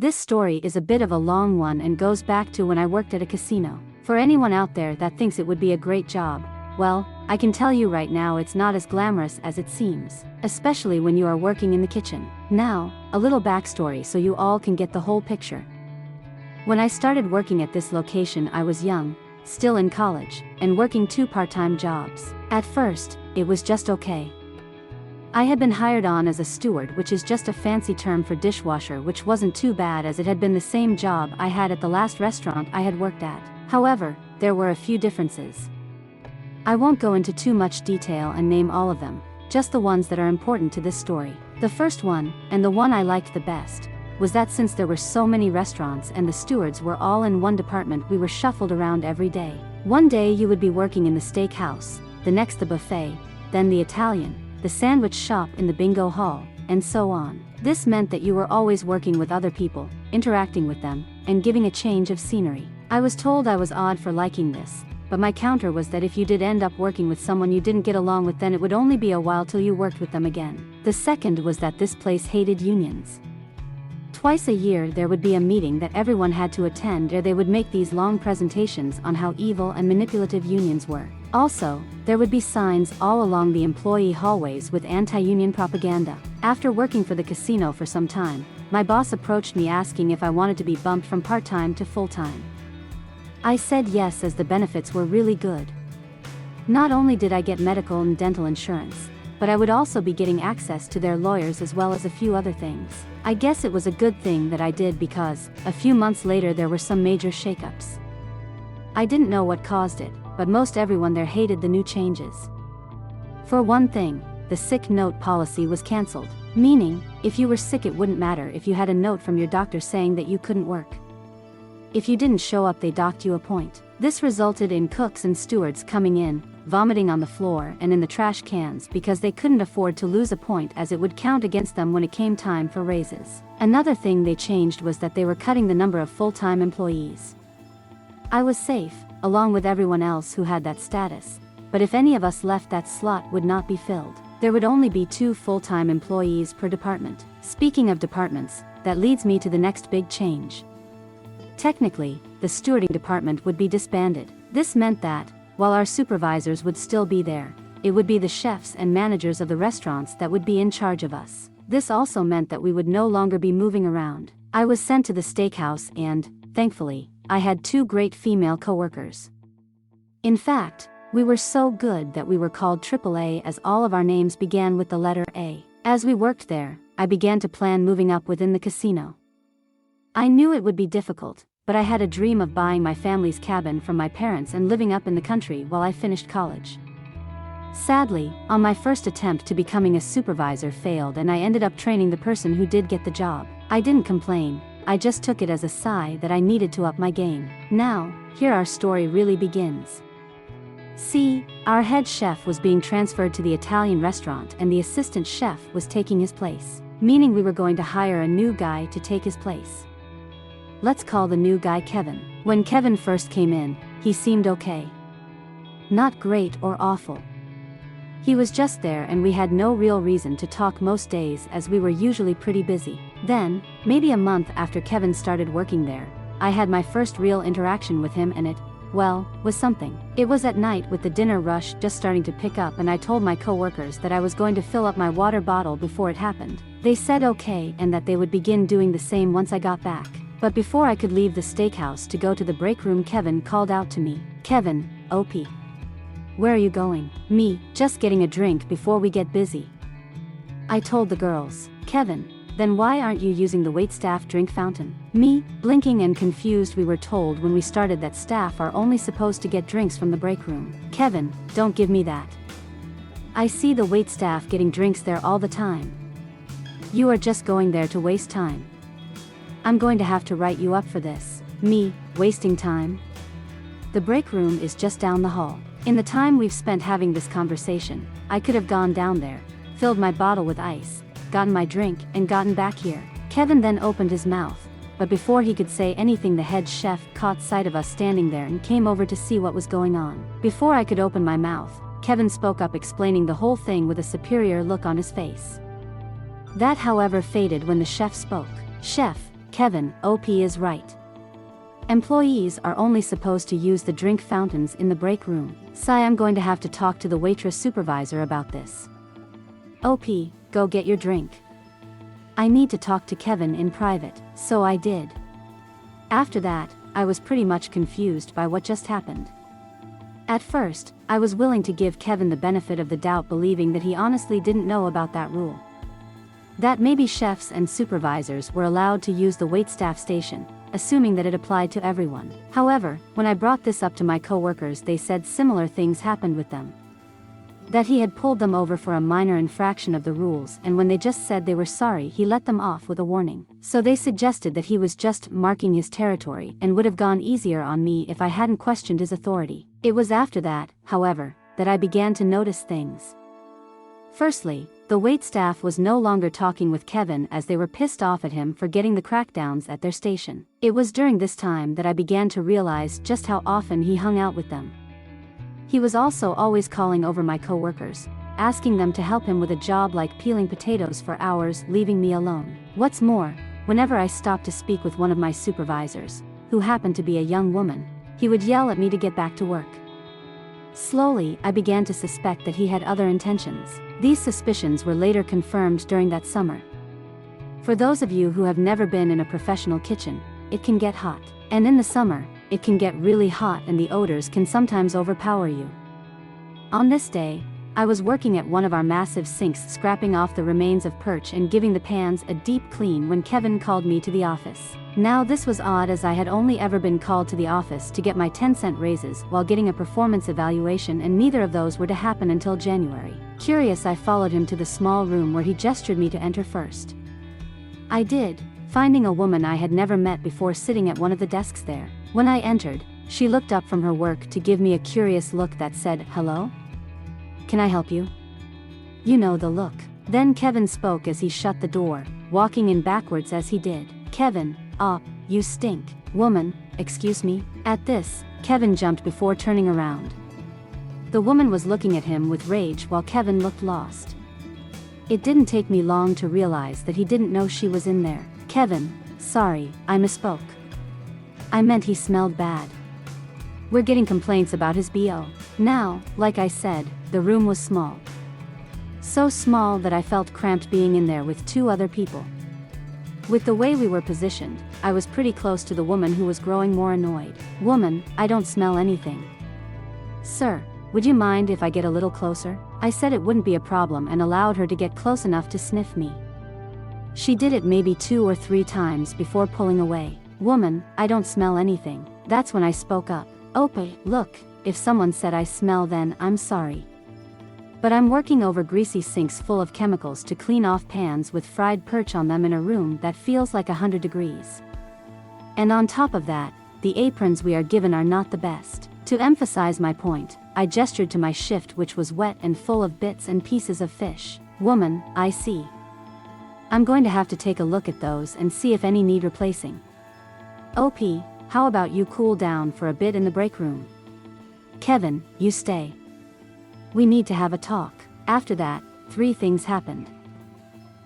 This story is a bit of a long one and goes back to when I worked at a casino. For anyone out there that thinks it would be a great job, well, I can tell you right now it's not as glamorous as it seems, especially when you are working in the kitchen. Now, a little backstory so you all can get the whole picture. When I started working at this location, I was young, still in college, and working 2 part-time jobs. At first, it was just okay. I had been hired on as a steward, which is just a fancy term for dishwasher, which wasn't too bad as it had been the same job I had at the last restaurant I had worked at. However, there were a few differences. I won't go into too much detail and name all of them, just the ones that are important to this story. The first one, and the one I liked the best, was that since there were so many restaurants and the stewards were all in one department, we were shuffled around every day. One day you would be working in the steakhouse, the next the buffet, then the Italian, the sandwich shop in the bingo hall, and so on. This meant that you were always working with other people, interacting with them, and giving a change of scenery. I was told I was odd for liking this, but my counter was that if you did end up working with someone you didn't get along with, then it would only be a while till you worked with them again. The second was that this place hated unions. Twice a year there would be a meeting that everyone had to attend, or they would make these long presentations on how evil and manipulative unions were. Also, there would be signs all along the employee hallways with anti-union propaganda. After working for the casino for some time, my boss approached me asking if I wanted to be bumped from part-time to full-time. I said yes, as the benefits were really good. Not only did I get medical and dental insurance, but I would also be getting access to their lawyers as well as a few other things. I guess it was a good thing that I did, because a few months later there were some major shakeups. I didn't know what caused it, but most everyone there hated the new changes. For one thing, the sick note policy was cancelled, meaning, if you were sick it wouldn't matter if you had a note from your doctor saying that you couldn't work. If you didn't show up, they docked you a point. This resulted in cooks and stewards coming in, vomiting on the floor and in the trash cans because they couldn't afford to lose a point, as it would count against them when it came time for raises. Another thing they changed was that they were cutting the number of full-time employees. I was safe, along with everyone else who had that status, but if any of us left, that slot would not be filled. There would only be 2 full-time employees per department. Speaking of departments, that leads me to the next big change. Technically, the stewarding department would be disbanded. This meant that, while our supervisors would still be there, it would be the chefs and managers of the restaurants that would be in charge of us. This also meant that we would no longer be moving around. I was sent to the steakhouse and, thankfully, I had 2 great female coworkers. In fact, we were so good that we were called AAA, as all of our names began with the letter A. As we worked there, I began to plan moving up within the casino. I knew it would be difficult, but I had a dream of buying my family's cabin from my parents and living up in the country while I finished college. Sadly, on my first attempt to becoming a supervisor failed, and I ended up training the person who did get the job. I didn't complain, I just took it as a sign that I needed to up my game. Now, here our story really begins. See, our head chef was being transferred to the Italian restaurant and the assistant chef was taking his place, meaning we were going to hire a new guy to take his place. Let's call the new guy Kevin. When Kevin first came in, he seemed okay. Not great or awful. He was just there, and we had no real reason to talk most days as we were usually pretty busy. Then, maybe a month after Kevin started working there, I had my first real interaction with him, and it, well, was something. It was at night with the dinner rush just starting to pick up, and I told my coworkers that I was going to fill up my water bottle before it happened. They said okay, and that they would begin doing the same once I got back. But before I could leave the steakhouse to go to the break room, Kevin called out to me, "Kevin, OP. Where are you going?" Me, "Just getting a drink before we get busy." I told the girls, "Kevin, then why aren't you using the waitstaff drink fountain?" Me, blinking and confused. We were told when we started that staff are only supposed to get drinks from the break room. "Kevin, don't give me that. I see the waitstaff getting drinks there all the time. You are just going there to waste time. I'm going to have to write you up for this." Me, wasting time? The break room is just down the hall. In the time we've spent having this conversation, I could have gone down there, filled my bottle with ice, gotten my drink, and gotten back here. Kevin then opened his mouth, but before he could say anything, the head chef caught sight of us standing there and came over to see what was going on. Before I could open my mouth, Kevin spoke up, explaining the whole thing with a superior look on his face. That, however, faded when the chef spoke. "Chef, Kevin, OP is right. Employees are only supposed to use the drink fountains in the break room. Sigh, I'm going to have to talk to the waitress supervisor about this. OP, go get your drink. I need to talk to Kevin in private. So I did. After that, I was pretty much confused by what just happened. At first, I was willing to give Kevin the benefit of the doubt, believing that he honestly didn't know about that rule. That maybe chefs and supervisors were allowed to use the waitstaff station, assuming that it applied to everyone. However, when I brought this up to my coworkers, they said similar things happened with them. That he had pulled them over for a minor infraction of the rules, and when they just said they were sorry, he let them off with a warning. So they suggested that he was just marking his territory and would have gone easier on me if I hadn't questioned his authority. It was after that, however, that I began to notice things. Firstly, the waitstaff was no longer talking with Kevin as they were pissed off at him for getting the crackdowns at their station. It was during this time that I began to realize just how often he hung out with them. He was also always calling over my coworkers, asking them to help him with a job like peeling potatoes for hours, leaving me alone. What's more, whenever I stopped to speak with one of my supervisors, who happened to be a young woman, he would yell at me to get back to work. Slowly, I began to suspect that he had other intentions. These suspicions were later confirmed during that summer. For those of you who have never been in a professional kitchen, it can get hot. And in the summer, it can get really hot and the odors can sometimes overpower you. On this day, I was working at one of our massive sinks, scrapping off the remains of perch and giving the pans a deep clean when Kevin called me to the office. Now this was odd, as I had only ever been called to the office to get my 10-cent raises while getting a performance evaluation, and neither of those were to happen until January. Curious, I followed him to the small room where he gestured me to enter first. I did, finding a woman I had never met before sitting at one of the desks there. When I entered, she looked up from her work to give me a curious look that said, "Hello? Can I help you?" You know the look. Then Kevin spoke as he shut the door, walking in backwards as he did. "Kevin, you stink." "Woman, excuse me?" At this, Kevin jumped before turning around. The woman was looking at him with rage while Kevin looked lost. It didn't take me long to realize that he didn't know she was in there. "Kevin, sorry, I misspoke. I meant he smelled bad. We're getting complaints about his BO." Now, like I said, the room was small. So small that I felt cramped being in there with two other people. With the way we were positioned, I was pretty close to the woman, who was growing more annoyed. "Woman, I don't smell anything." "Sir, would you mind if I get a little closer?" I said it wouldn't be a problem and allowed her to get close enough to sniff me. She did it maybe 2 or 3 times before pulling away. "Woman, I don't smell anything." That's when I spoke up. "Okay, look, if someone said I smell, then I'm sorry. But I'm working over greasy sinks full of chemicals to clean off pans with fried perch on them in a room that feels like 100 degrees. And on top of that, the aprons we are given are not the best." To emphasize my point, I gestured to my shift, which was wet and full of bits and pieces of fish. "Woman, I see. I'm going to have to take a look at those and see if any need replacing. OP, how about you cool down for a bit in the break room? Kevin, you stay. We need to have a talk." After that, 3 things happened.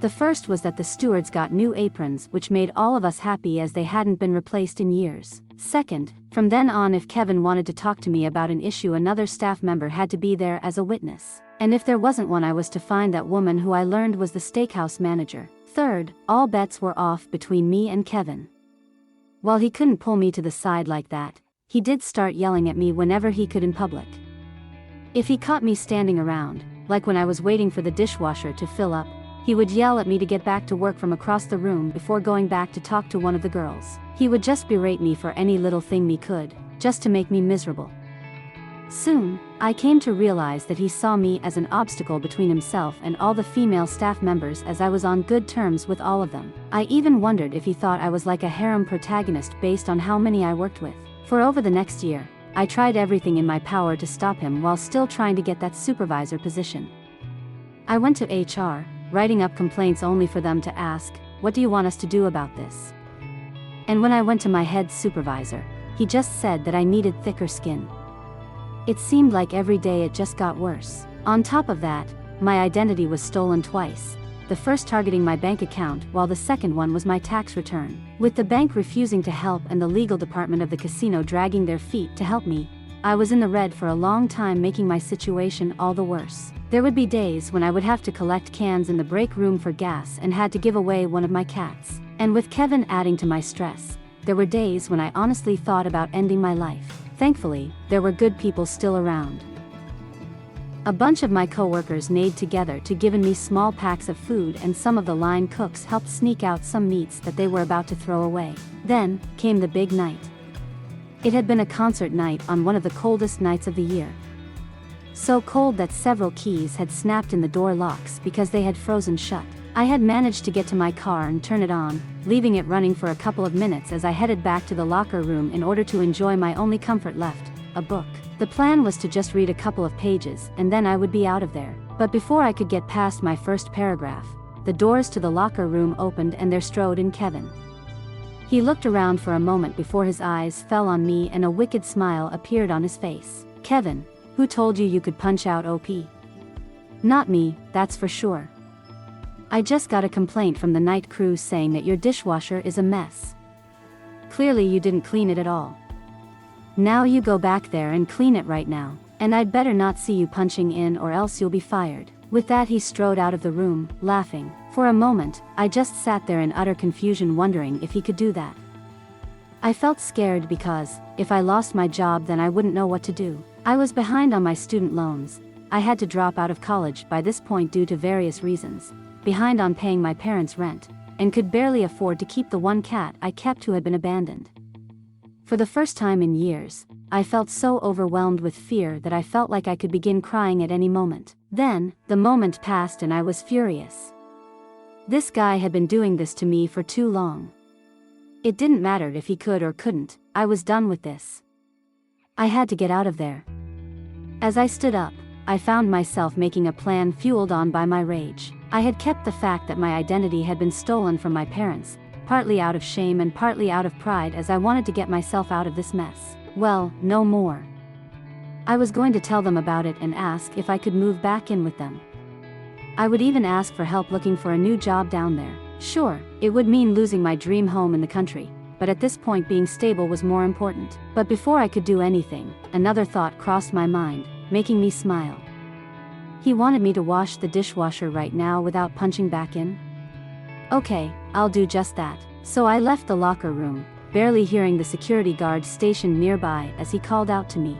The first was that the stewards got new aprons, which made all of us happy as they hadn't been replaced in years. Second, from then on, if Kevin wanted to talk to me about an issue, another staff member had to be there as a witness. And if there wasn't one, I was to find that woman, who I learned was the steakhouse manager. Third, all bets were off between me and Kevin. While he couldn't pull me to the side like that, he did start yelling at me whenever he could in public. If he caught me standing around, like when I was waiting for the dishwasher to fill up, he would yell at me to get back to work from across the room before going back to talk to one of the girls. He would just berate me for any little thing he could, just to make me miserable. Soon, I came to realize that he saw me as an obstacle between himself and all the female staff members, as I was on good terms with all of them. I even wondered if he thought I was like a harem protagonist based on how many I worked with. For over the next year, I tried everything in my power to stop him while still trying to get that supervisor position. I went to HR, writing up complaints only for them to ask, "What do you want us to do about this?" And when I went to my head supervisor, he just said that I needed thicker skin. It seemed like every day it just got worse. On top of that, my identity was stolen twice. the first targeting my bank account while the second one was my tax return. With the bank refusing to help and the legal department of the casino dragging their feet to help me, I was in the red for a long time, making my situation all the worse. There would be days when I would have to collect cans in the break room for gas and had to give away one of my cats. And with Kevin adding to my stress, there were days when I honestly thought about ending my life. Thankfully, there were good people still around. A bunch of my coworkers neighed together to give me small packs of food, and some of the line cooks helped sneak out some meats that they were about to throw away. Then came the big night. It had been a concert night on one of the coldest nights of the year. So cold that several keys had snapped in the door locks because they had frozen shut. I had managed to get to my car and turn it on, leaving it running for a couple of minutes as I headed back to the locker room in order to enjoy my only comfort left, a book. The plan was to just read a couple of pages and then I would be out of there. But before I could get past my first paragraph, the doors to the locker room opened and there strode in Kevin. He looked around for a moment before his eyes fell on me and a wicked smile appeared on his face. "Kevin, who told you you could punch out OP?" "Not me, that's for sure. I just got a complaint from the night crew saying that your dishwasher is a mess. Clearly you didn't clean it at all. Now you go back there and clean it right now, and I'd better not see you punching in or else you'll be fired." With that he strode out of the room, laughing. For a moment, I just sat there in utter confusion wondering if he could do that. I felt scared because, if I lost my job then I wouldn't know what to do. I was behind on my student loans, I had to drop out of college by this point due to various reasons, behind on paying my parents' rent, and could barely afford to keep the one cat I kept who had been abandoned. For the first time in years, I felt so overwhelmed with fear that I felt like I could begin crying at any moment. Then, the moment passed and I was furious. This guy had been doing this to me for too long. It didn't matter if he could or couldn't, I was done with this. I had to get out of there. As I stood up, I found myself making a plan fueled on by my rage. I had kept the fact that my identity had been stolen from my parents, partly out of shame and partly out of pride as I wanted to get myself out of this mess. Well, no more. I was going to tell them about it and ask if I could move back in with them. I would even ask for help looking for a new job down there. Sure, it would mean losing my dream home in the country, but at this point being stable was more important. But before I could do anything, another thought crossed my mind, making me smile. He wanted me to wash the dishwasher right now without punching back in? Okay, I'll do just that. So I left the locker room, barely hearing the security guard stationed nearby as he called out to me.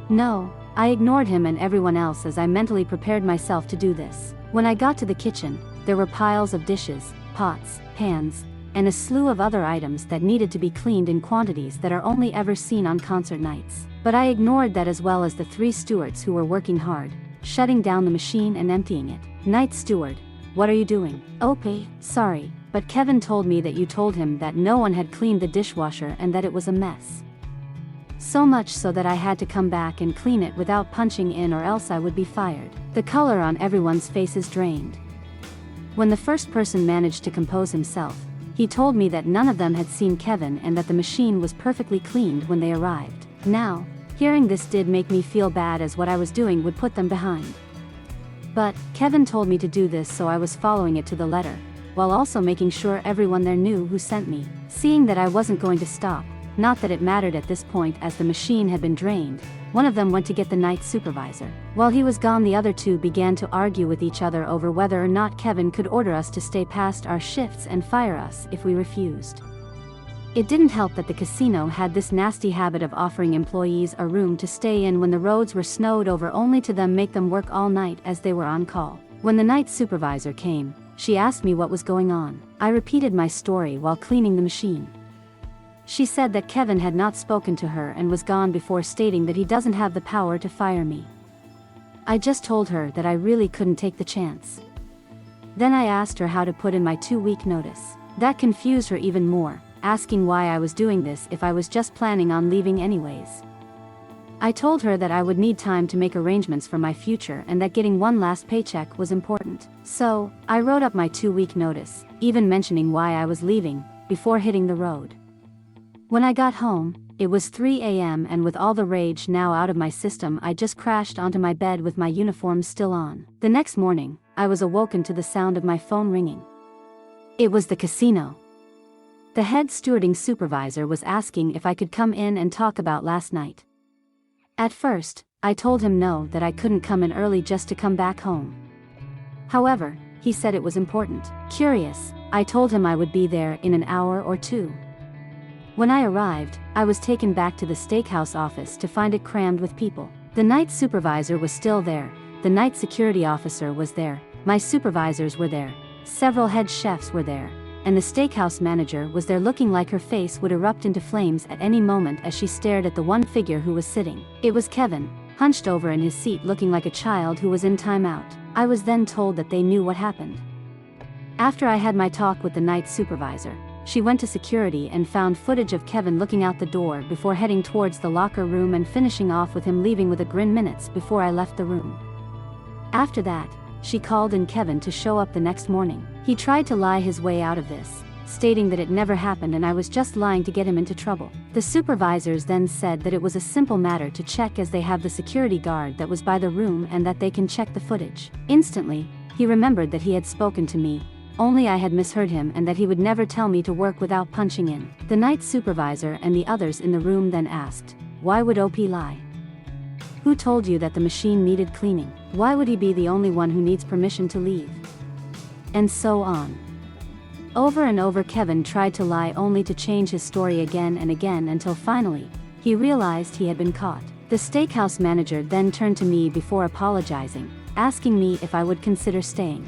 No, I ignored him and everyone else as I mentally prepared myself to do this. When I got to the kitchen, there were piles of dishes, pots, pans, and a slew of other items that needed to be cleaned in quantities that are only ever seen on concert nights. But I ignored that as well as the 3 stewards who were working hard, shutting down the machine and emptying it. "Night steward, what are you doing?" "Okay, sorry, but Kevin told me that you told him that no one had cleaned the dishwasher and that it was a mess. So much so that I had to come back and clean it without punching in or else I would be fired." The color on everyone's faces drained. When the first person managed to compose himself, he told me that none of them had seen Kevin and that the machine was perfectly cleaned when they arrived. Now, hearing this did make me feel bad as what I was doing would put them behind. But, Kevin told me to do this so I was following it to the letter, while also making sure everyone there knew who sent me. Seeing that I wasn't going to stop, not that it mattered at this point as the machine had been drained, one of them went to get the night supervisor. While he was gone the other 2 began to argue with each other over whether or not Kevin could order us to stay past our shifts and fire us if we refused. It didn't help that the casino had this nasty habit of offering employees a room to stay in when the roads were snowed over only to then make them work all night as they were on call. When the night supervisor came, she asked me what was going on. I repeated my story while cleaning the machine. She said that Kevin had not spoken to her and was gone before stating that he doesn't have the power to fire me. I just told her that I really couldn't take the chance. Then I asked her how to put in my 2-week notice. That confused her even more, asking why I was doing this if I was just planning on leaving anyways. I told her that I would need time to make arrangements for my future and that getting one last paycheck was important. So, I wrote up my 2-week notice, even mentioning why I was leaving, before hitting the road. When I got home, it was 3 a.m. and with all the rage now out of my system I just crashed onto my bed with my uniform still on. The next morning, I was awoken to the sound of my phone ringing. It was the casino. The head stewarding supervisor was asking if I could come in and talk about last night. At first, I told him no, that I couldn't come in early just to come back home. However, he said it was important. Curious, I told him I would be there in an hour or two. When I arrived, I was taken back to the steakhouse office to find it crammed with people. The night supervisor was still there, the night security officer was there, my supervisors were there, several head chefs were there, and the steakhouse manager was there looking like her face would erupt into flames at any moment as she stared at the one figure who was sitting. It was Kevin, hunched over in his seat looking like a child who was in timeout. I was then told that they knew what happened. After I had my talk with the night supervisor, she went to security and found footage of Kevin looking out the door before heading towards the locker room and finishing off with him leaving with a grin minutes before I left the room. After that, she called in Kevin to show up the next morning. He tried to lie his way out of this, stating that it never happened and I was just lying to get him into trouble. The supervisors then said that it was a simple matter to check as they have the security guard that was by the room and that they can check the footage. Instantly, he remembered that he had spoken to me, only I had misheard him, and that he would never tell me to work without punching in. The night supervisor and the others in the room then asked, "Why would OP lie? Who told you that the machine needed cleaning? Why would he be the only one who needs permission to leave?" And so on. Over and over Kevin tried to lie only to change his story again and again until finally, he realized he had been caught. The steakhouse manager then turned to me before apologizing, asking me if I would consider staying.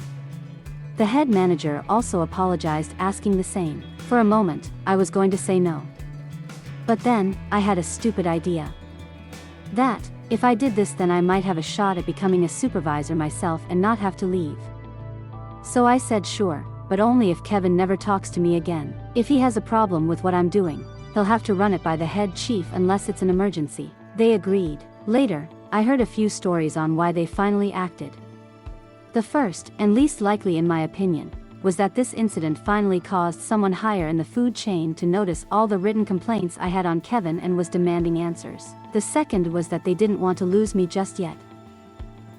The head manager also apologized, asking the same. For a moment, I was going to say no. But then, I had a stupid idea. That, if I did this then I might have a shot at becoming a supervisor myself and not have to leave. So I said sure, but only if Kevin never talks to me again. If he has a problem with what I'm doing, he'll have to run it by the head chief unless it's an emergency. They agreed. Later, I heard a few stories on why they finally acted. The first, and least likely in my opinion, was that this incident finally caused someone higher in the food chain to notice all the written complaints I had on Kevin and was demanding answers. The second was that they didn't want to lose me just yet.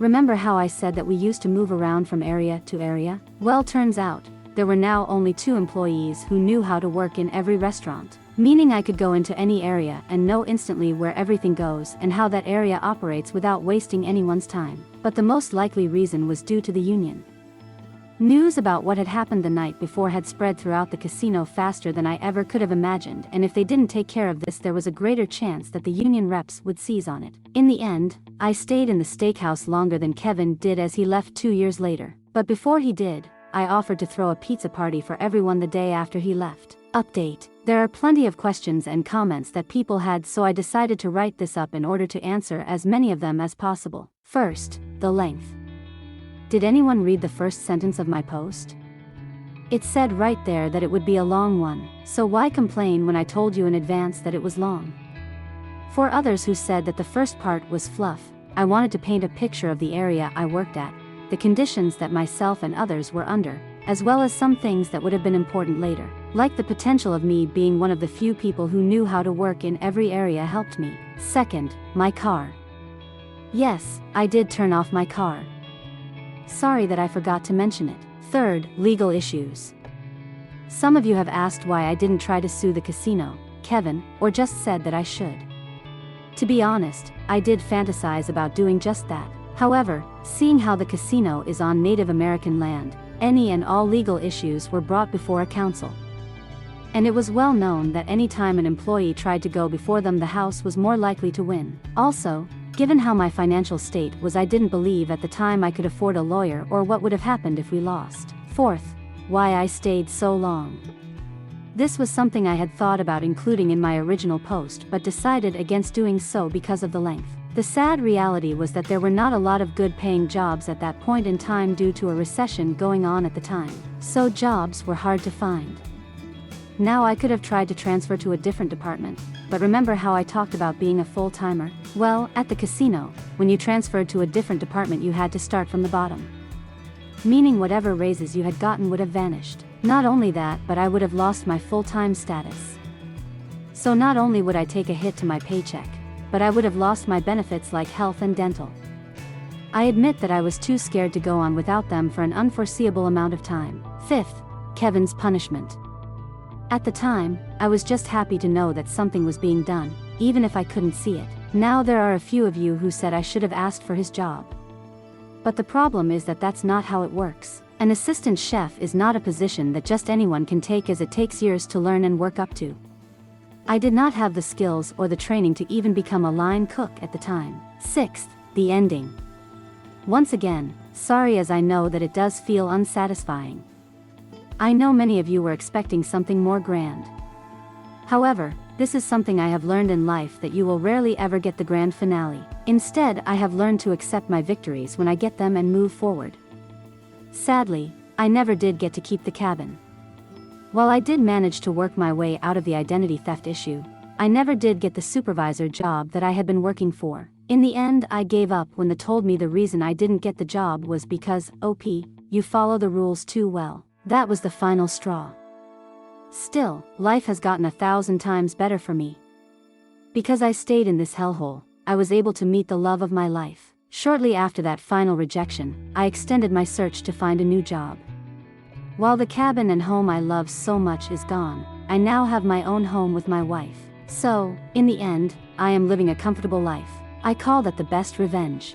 Remember how I said that we used to move around from area to area? Well, turns out, there were now only 2 employees who knew how to work in every restaurant, meaning I could go into any area and know instantly where everything goes and how that area operates without wasting anyone's time. But the most likely reason was due to the union. News about what had happened the night before had spread throughout the casino faster than I ever could have imagined, and if they didn't take care of this there was a greater chance that the union reps would seize on it. In the end, I stayed in the steakhouse longer than Kevin did as he left 2 years later. But before he did, I offered to throw a pizza party for everyone the day after he left. Update. There are plenty of questions and comments that people had, so I decided to write this up in order to answer as many of them as possible. First, the length. Did anyone read the first sentence of my post? It said right there that it would be a long one, so why complain when I told you in advance that it was long? For others who said that the first part was fluff, I wanted to paint a picture of the area I worked at, the conditions that myself and others were under, as well as some things that would have been important later, like the potential of me being one of the few people who knew how to work in every area helped me. Second, my car. Yes, I did turn off my car. Sorry that I forgot to mention it. Third, legal issues. Some of you have asked why I didn't try to sue the casino, Kevin, or just said that I should. To be honest, I did fantasize about doing just that. However, seeing how the casino is on Native American land, any and all legal issues were brought before a council. And it was well known that any time an employee tried to go before them, the house was more likely to win. Also, given how my financial state was, I didn't believe at the time I could afford a lawyer or what would have happened if we lost. Fourth, why I stayed so long. This was something I had thought about including in my original post but decided against doing so because of the length. The sad reality was that there were not a lot of good paying jobs at that point in time due to a recession going on at the time, so jobs were hard to find. Now I could have tried to transfer to a different department, but remember how I talked about being a full-timer? Well, at the casino, when you transferred to a different department you had to start from the bottom. Meaning whatever raises you had gotten would have vanished. Not only that, but I would have lost my full-time status. So not only would I take a hit to my paycheck, but I would have lost my benefits like health and dental. I admit that I was too scared to go on without them for an unforeseeable amount of time. Fifth, Kevin's punishment. At the time, I was just happy to know that something was being done, even if I couldn't see it. Now there are a few of you who said I should have asked for his job. But the problem is that that's not how it works. An assistant chef is not a position that just anyone can take, as it takes years to learn and work up to. I did not have the skills or the training to even become a line cook at the time. Sixth, the ending. Once again, sorry, as I know that it does feel unsatisfying. I know many of you were expecting something more grand. However, this is something I have learned in life, that you will rarely ever get the grand finale. Instead, I have learned to accept my victories when I get them and move forward. Sadly, I never did get to keep the cabin. While I did manage to work my way out of the identity theft issue, I never did get the supervisor job that I had been working for. In the end, I gave up when they told me the reason I didn't get the job was because, OP, you follow the rules too well. That was the final straw. Still, life has gotten 1,000 times better for me. Because I stayed in this hellhole, I was able to meet the love of my life. Shortly after that final rejection, I extended my search to find a new job. While the cabin and home I love so much is gone, I now have my own home with my wife. So, in the end, I am living a comfortable life. I call that the best revenge.